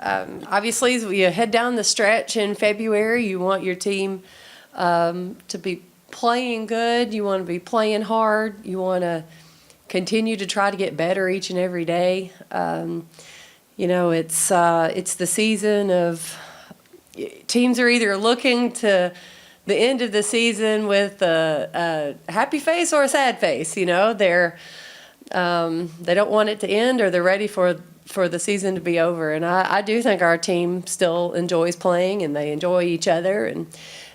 Obviously, as you head down the stretch in February, you want your team to be playing good. You want to be playing hard. You want to continue to try to get better each and every day. It's the season of teams are either looking to the end of the season with a happy face or a sad face. They're they don't want it to end, or they're ready for the season to be over. And I do think our team still enjoys playing, and they enjoy each other. And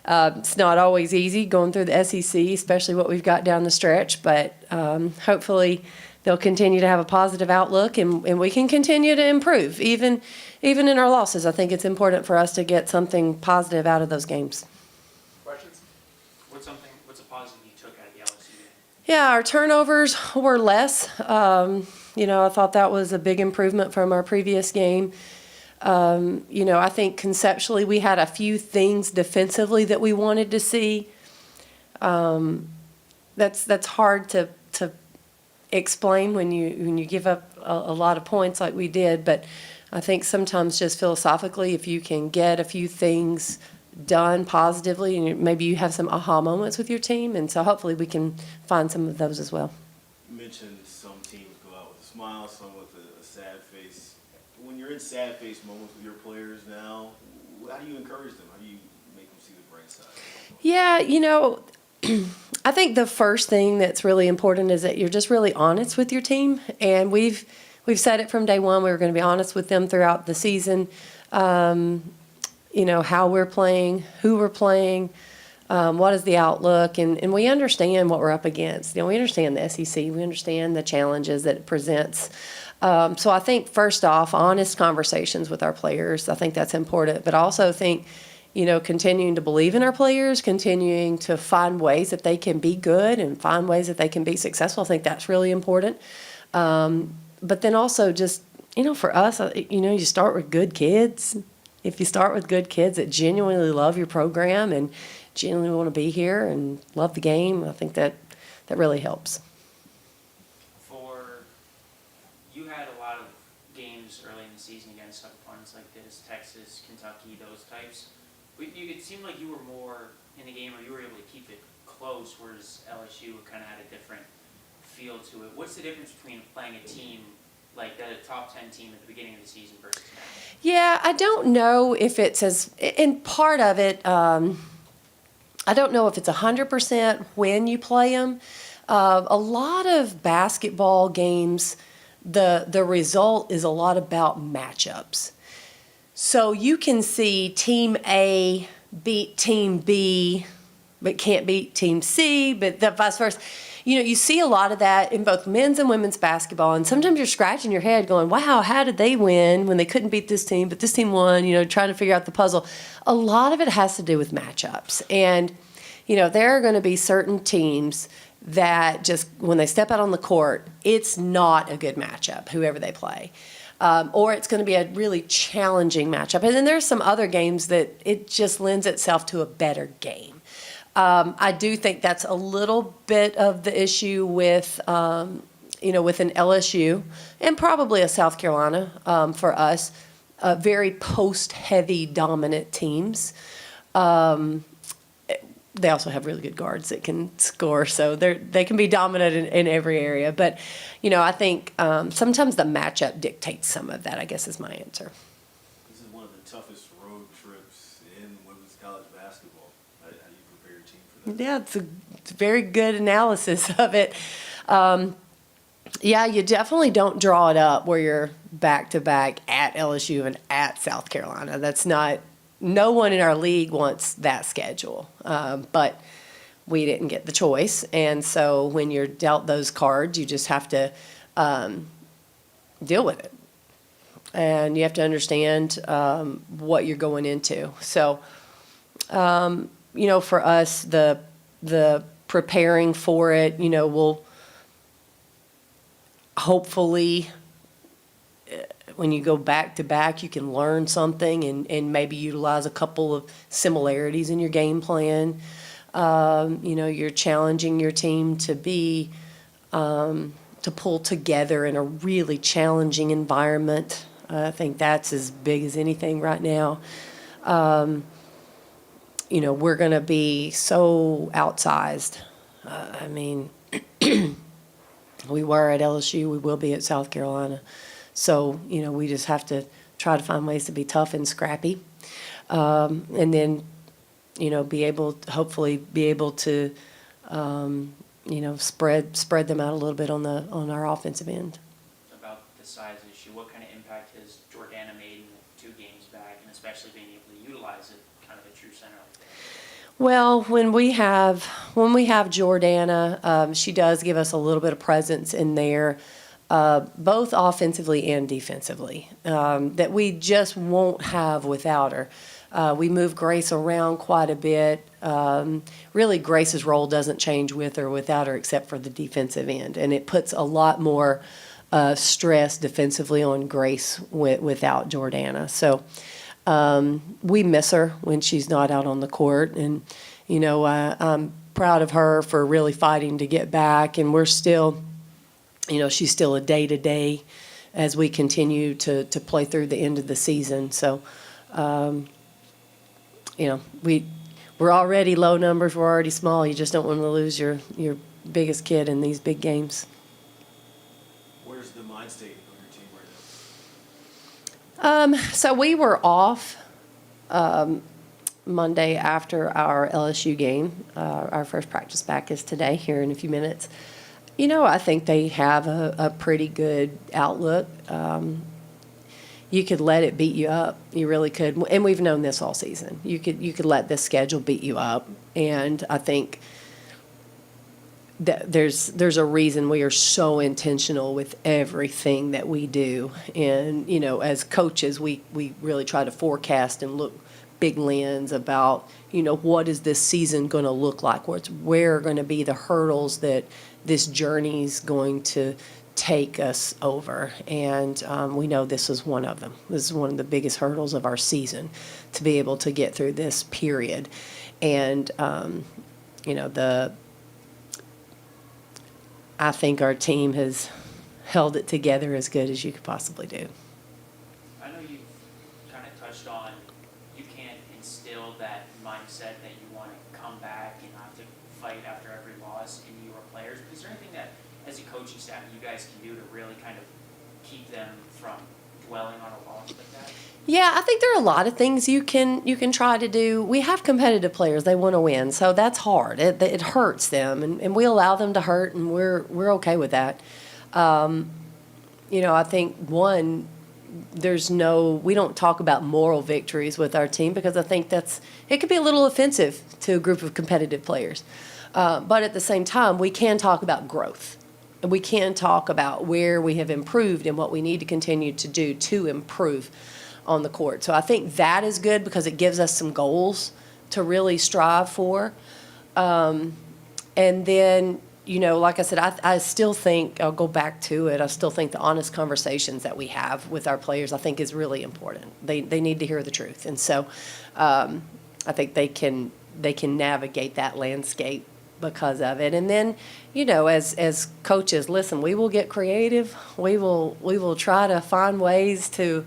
it's not always easy going through the SEC, especially what we've got down the stretch. But hopefully they'll continue to have a positive outlook, and we can continue to improve. Even in our losses, I think it's important for us to get something positive out of those games. Questions? What's a positive you took out of the LSU game? Yeah, our turnovers were less. I thought that was a big improvement from our previous game. I think conceptually we had a few things defensively that we wanted to see. That's hard to explain when you give up a lot of points like we did, but I think sometimes just philosophically, if you can get a few things done positively, and maybe you have some aha moments with your team, and so hopefully we can find some of those as well. You mentioned some teams go out with a smile, some with a sad face. When you're in sad face moments with your players now, how do you encourage them? How do you make them see the bright side? Yeah, I think the first thing that's really important is that you're just really honest with your team, and we've said it from day one. We were going to be honest with them throughout the season. How we're playing, who we're playing, what is the outlook, and we understand what we're up against. We understand the SEC. We understand the challenges that it presents. So I think, first off, honest conversations with our players. I think that's important. But I also think, continuing to believe in our players, continuing to find ways that they can be good and find ways that they can be successful. I think that's really important. But then also just, for us, you start with good kids. If you start with good kids that genuinely love your program and genuinely want to be here and love the game, I think that really helps. You had a lot of games early in the season against opponents like this, Texas, Kentucky, those types. It seemed like you were more in the game, or you were able to keep it close, whereas LSU kind of had a different feel to it. What's the difference between playing a team like the top 10 team at the beginning of the season versus now? Yeah, I don't know if it's in part of it, I don't know if it's 100% when you play them. A lot of basketball games, the result is a lot about matchups. So you can see Team A beat Team B, but can't beat Team C, but vice versa. You see a lot of that in both men's and women's basketball, and sometimes you're scratching your head going, wow, how did they win when they couldn't beat this team, but this team won, trying to figure out the puzzle. A lot of it has to do with matchups. And, there are going to be certain teams that just, when they step out on the court, it's not a good matchup, whoever they play. Or it's going to be a really challenging matchup. And then there's some other games that it just lends itself to a better game. I do think that's a little bit of the issue with, with an LSU and probably a South Carolina for us, very post-heavy dominant teams. They also have really good guards that can score, so they can be dominant in every area. But, I think sometimes the matchup dictates some of that, I guess, is my answer. This is one of the toughest road trips in women's college basketball. How do you prepare your team for that? Yeah, it's a very good analysis of it. Yeah, you definitely don't draw it up where you're back-to-back at LSU and at South Carolina. That's not – no one in our league wants that schedule, but we didn't get the choice. And so when you're dealt those cards, you just have to deal with it. And you have to understand what you're going into. So, for us, the preparing for it, we'll hopefully – when you go back to back, you can learn something and maybe utilize a couple of similarities in your game plan. You're challenging your team to be, to pull together in a really challenging environment. I think that's as big as anything right now. We're going to be so outsized. I mean, we were at LSU, we will be at South Carolina. So, we just have to try to find ways to be tough and scrappy. And then, hopefully be able to, spread them out a little bit on our offensive end. About the size issue, what kind of impact has Jordana made in the 2 games back, and especially being able to utilize it, kind of a true center like that? Well, when we have Jordana, she does give us a little bit of presence in there, both offensively and defensively, that we just won't have without her. We move Grace around quite a bit. Really, Grace's role doesn't change with or without her, except for the defensive end, and it puts a lot more stress defensively on Grace without Jordana. So. We miss her when she's not out on the court, and I'm proud of her for really fighting to get back, and we're still, she's still a day-to-day as we continue to play through the end of the season. So, we're already low numbers, we're already small. You just don't want to lose your biggest kid in these big games. Where's the mind state of your team right now? So we were off Monday after our LSU game. Our first practice back is today, here in a few minutes. I think they have a pretty good outlook. You could let it beat you up. You really could. And we've known this all season. You could let this schedule beat you up. And I think that there's a reason we are so intentional with everything that we do. And, as coaches, we really try to forecast and look big lens about, what is this season going to look like? Where are going to be the hurdles that this journey's going to take us over? And we know this is one of them. This is one of the biggest hurdles of our season, to be able to get through this period. And, I think our team has held it together as good as you could possibly do. I know you've kind of touched on you can't instill that mindset that you want to come back and have to fight after every loss in your players. But is there anything that, as a coaching staff, you guys can do to really kind of keep them from dwelling on a loss like that? Yeah, I think there are a lot of things you can try to do. We have competitive players; they want to win, so that's hard. It hurts them, and we allow them to hurt, and we're okay with that. I think we don't talk about moral victories with our team, because I think it could be a little offensive to a group of competitive players. But at the same time, we can talk about growth. And we can talk about where we have improved and what we need to continue to do to improve on the court. So I think that is good, because it gives us some goals to really strive for. And then, like I said, I still think, I'll go back to it, I still think the honest conversations that we have with our players, I think, is really important. They need to hear the truth. And so I think they can navigate that landscape because of it. And then, as coaches, listen, we will get creative. We will try to find ways to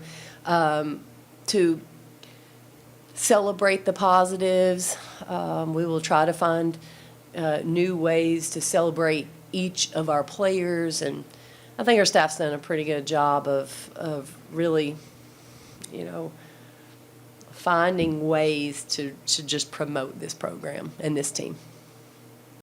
celebrate the positives. We will try to find new ways to celebrate each of our players. And I think our staff's done a pretty good job of really, finding ways to just promote this program and this team.